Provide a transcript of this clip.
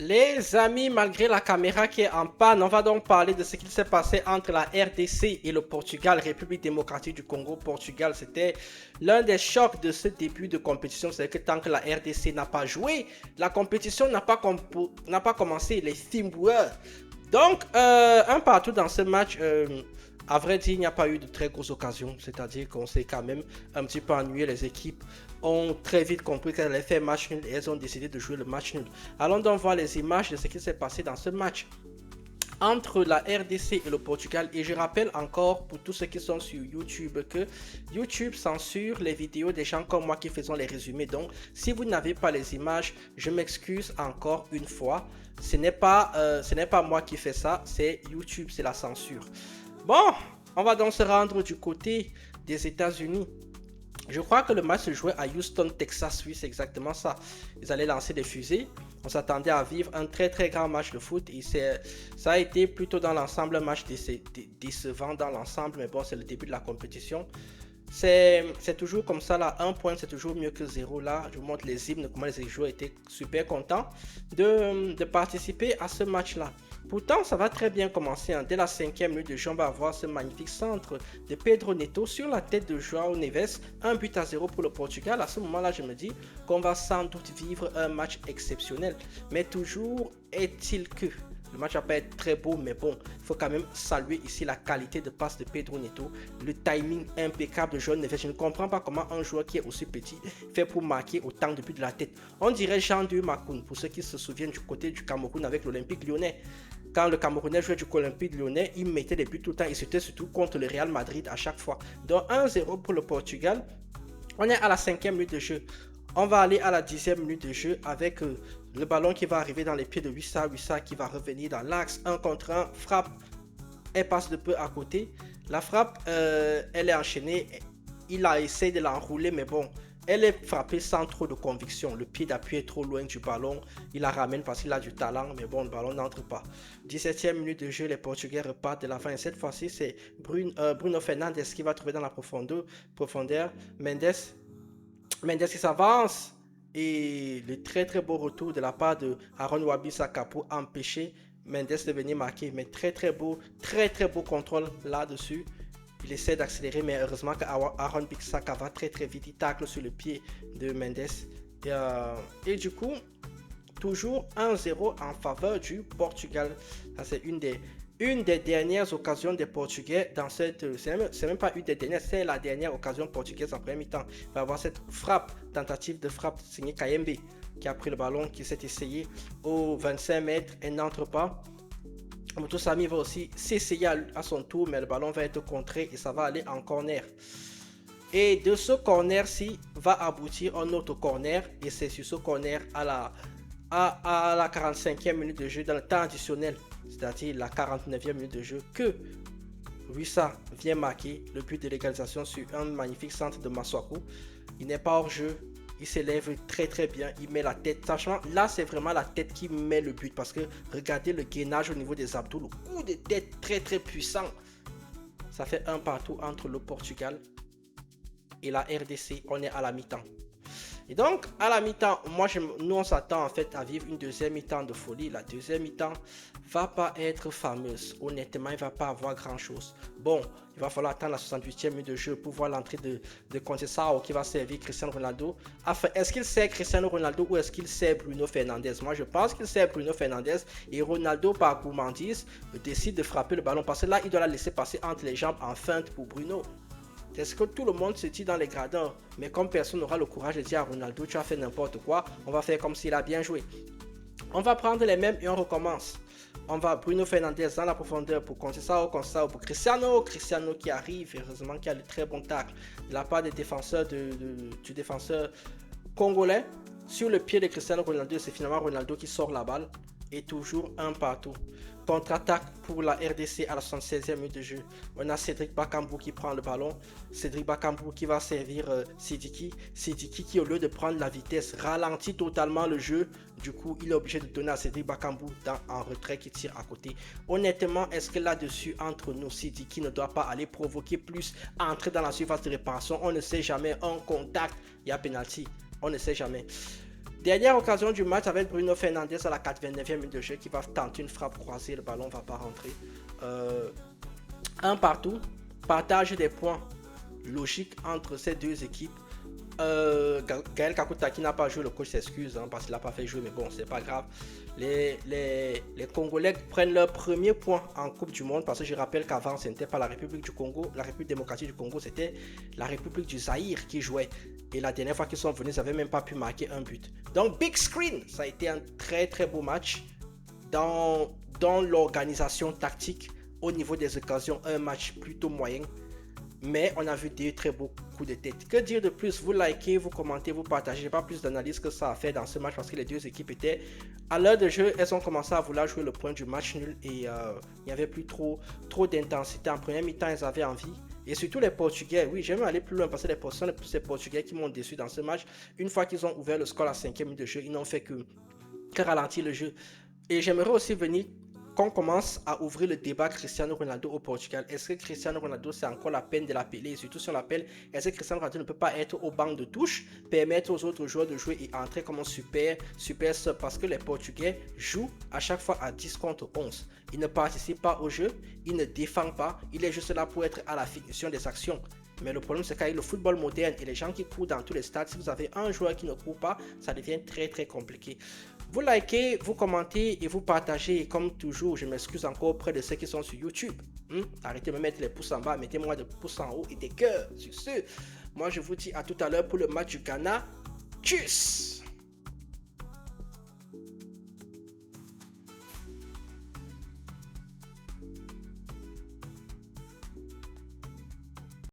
Les amis, malgré la caméra qui est en panne, on va donc parler de ce qui s'est passé entre la RDC et le Portugal, République démocratique du Congo. Portugal, c'était l'un des chocs de ce début de compétition. C'est que tant que la RDC n'a pas joué, la compétition n'a pas commencé. Les Thimboueurs. Donc, un partout dans ce match. À vrai dire, il n'y a pas eu de très grosses occasions, c'est-à-dire qu'on s'est quand même un petit peu ennuyé. Les équipes ont très vite compris qu'elles allaient faire match nul et elles ont décidé de jouer le match nul. Allons donc voir les images de ce qui s'est passé dans ce match entre la RDC et le Portugal. Et je rappelle encore pour tous ceux qui sont sur YouTube que YouTube censure les vidéos des gens comme moi qui faisons les résumés. Donc si vous n'avez pas les images, je m'excuse encore une fois. Ce n'est pas moi qui fais ça, c'est YouTube, c'est la censure. Bon, on va donc se rendre du côté des États-Unis. Je crois que le match se jouait à Houston, Texas, oui, c'est exactement ça. Ils allaient lancer des fusées. On s'attendait à vivre un très très grand match de foot. Et ça a été plutôt dans l'ensemble un match décevant dans l'ensemble. Mais bon, c'est le début de la compétition. C'est toujours comme ça là, un point c'est toujours mieux que zéro là. Je vous montre les hymnes, comment les joueurs étaient super contents de participer à ce match là. Pourtant ça va très bien commencer, hein. Dès la 5e minute de jeu on va avoir ce magnifique centre de Pedro Neto sur la tête de João Neves. 1-0 pour le Portugal. À ce moment là je me dis qu'on va sans doute vivre un match exceptionnel. Mais toujours est-il que le match va pas être très beau, mais bon, il faut quand même saluer ici la qualité de passe de Pedro Neto, le timing impeccable de João Neves. Je ne comprends pas comment un joueur qui est aussi petit fait pour marquer autant de buts de la tête. On dirait Jean-Louis Makoun, pour ceux qui se souviennent du côté du Cameroun avec l'Olympique Lyonnais. Quand le Camerounais jouait du Olympique Lyonnais, il mettait des buts tout le temps et c'était surtout contre le Real Madrid à chaque fois. Donc 1-0 pour le Portugal. On est à la 5e minute de jeu. On va aller à la 10e minute de jeu avec le ballon qui va arriver dans les pieds de Wissa. Wissa qui va revenir dans l'axe. 1 contre 1. Frappe. Elle passe de peu à côté. La frappe, elle est enchaînée. Il a essayé de l'enrouler, mais bon, elle est frappée sans trop de conviction. Le pied d'appui est trop loin du ballon. Il la ramène parce qu'il a du talent, mais bon, le ballon n'entre pas. 17e minute de jeu, les Portugais repartent de la fin. Et cette fois-ci, c'est Bruno Fernandes qui va trouver dans la profondeur. Mendes qui s'avance et le très très beau retour de la part de Aaron Wan-Bissaka pour empêcher Mendes de venir marquer. Mais très très beau contrôle là-dessus. Il essaie d'accélérer, mais heureusement que Aaron Wan-Bissaka va très très vite. Il tacle sur le pied de Mendes. Et du coup, toujours 1-0 en faveur du Portugal. Ça, c'est une des dernières occasions des Portugais dans cette. C'est même pas une des dernières, c'est la dernière occasion portugaise en première mi-temps. Il va avoir cette tentative de frappe signée Kayembe, qui a pris le ballon, qui s'est essayé aux 25 mètres et n'entre pas. Moto Sami va aussi s'essayer à son tour, mais le ballon va être contré et ça va aller en corner. Et de ce corner-ci va aboutir un autre corner, et c'est sur ce corner à la 45e minute de jeu, dans le temps additionnel, c'est-à-dire la 49e minute de jeu, que Wissa vient marquer le but de l'égalisation sur un magnifique centre de Masuaku. Il n'est pas hors jeu, il s'élève très très bien, il met la tête. Franchement, là c'est vraiment la tête qui met le but, parce que regardez le gainage au niveau des abdos, le coup de tête très très puissant. Ça fait un partout entre le Portugal et la RDC. On est à la mi-temps. Et donc, à la mi-temps, nous on s'attend en fait à vivre une deuxième mi-temps de folie. La deuxième mi-temps va pas être fameuse. Honnêtement, il va pas avoir grand-chose. Bon, il va falloir attendre la 68e minute de jeu pour voir l'entrée de Conceição qui va servir Cristiano Ronaldo. Enfin, est-ce qu'il sert Cristiano Ronaldo ou est-ce qu'il sert Bruno Fernandes? Moi, je pense qu'il sert Bruno Fernandes et Ronaldo, par gourmandise, décide de frapper le ballon parce que là, il doit la laisser passer entre les jambes en feinte pour Bruno. C'est ce que tout le monde se dit dans les gradins. Mais comme personne n'aura le courage de dire à Ronaldo, tu as fait n'importe quoi, on va faire comme s'il a bien joué. On va prendre les mêmes et on recommence. On va Bruno Fernandes dans la profondeur pour Conceição pour Cristiano qui arrive, heureusement qu'il y a le très bon tacle de la part des défenseurs du défenseur congolais. Sur le pied de Cristiano Ronaldo, c'est finalement Ronaldo qui sort la balle. Et toujours un partout. Contre-attaque pour la RDC à la 76e minute de jeu. On a Cédric Bakambu qui prend le ballon. Cédric Bakambu qui va servir Sidiki. Sidiki qui, au lieu de prendre la vitesse, ralentit totalement le jeu. Du coup, il est obligé de donner à Cédric Bakambu en retrait qui tire à côté. Honnêtement, est-ce que là-dessus, entre nous, Sidiki ne doit pas aller provoquer plus, entrer dans la surface de réparation? On ne sait jamais. Un contact, il y a penalty. On ne sait jamais. Dernière occasion du match avec Bruno Fernandes à la 89e minute de jeu qui va tenter une frappe croisée, le ballon ne va pas rentrer. Un partout, partage des points logiques entre ces deux équipes. Gaël Kakuta qui n'a pas joué, le coach s'excuse parce qu'il n'a pas fait jouer, mais bon, c'est pas grave. Les Congolais prennent leur premier point en Coupe du Monde parce que je rappelle qu'avant, ce n'était pas la République du Congo, la République démocratique du Congo, c'était la République du Zaïre qui jouait. Et la dernière fois qu'ils sont venus, ils n'avaient même pas pu marquer un but. Donc, big screen, ça a été un très très beau match dans l'organisation tactique. Au niveau des occasions, un match plutôt moyen. Mais on a vu des très beaux coups de tête. Que dire de plus? Vous likez, vous commentez, vous partagez. J'ai pas plus d'analyse que ça à faire dans ce match parce que les deux équipes étaient à l'heure de jeu. Elles ont commencé à vouloir jouer le point du match nul et il n'y avait plus trop d'intensité. En première mi-temps, ils avaient envie. Et surtout les Portugais, oui, j'aime aller plus loin parce que les Portugais qui m'ont déçu dans ce match. Une fois qu'ils ont ouvert le score à la 5e minute de jeu, ils n'ont fait que ralentir le jeu. Et j'aimerais aussi venir qu'on commence à ouvrir le débat Cristiano Ronaldo au Portugal. Est-ce que Cristiano Ronaldo, c'est encore la peine de l'appeler? Et surtout si on l'appelle, est-ce que Cristiano Ronaldo ne peut pas être au banc de touche, permettre aux autres joueurs de jouer et entrer comme un super sub? Parce que les Portugais jouent à chaque fois à 10 contre 11. Ils ne participent pas au jeu, ils ne défendent pas, il est juste là pour être à la finition des actions. Mais le problème, c'est qu'avec le football moderne et les gens qui courent dans tous les stades, si vous avez un joueur qui ne court pas, ça devient très très compliqué. Vous likez, vous commentez et vous partagez. Et comme toujours, je m'excuse encore auprès de ceux qui sont sur YouTube. Arrêtez de me mettre les pouces en bas, mettez-moi des pouces en haut et des cœurs. Sur ce, moi je vous dis à tout à l'heure pour le match du Ghana. Tchuss!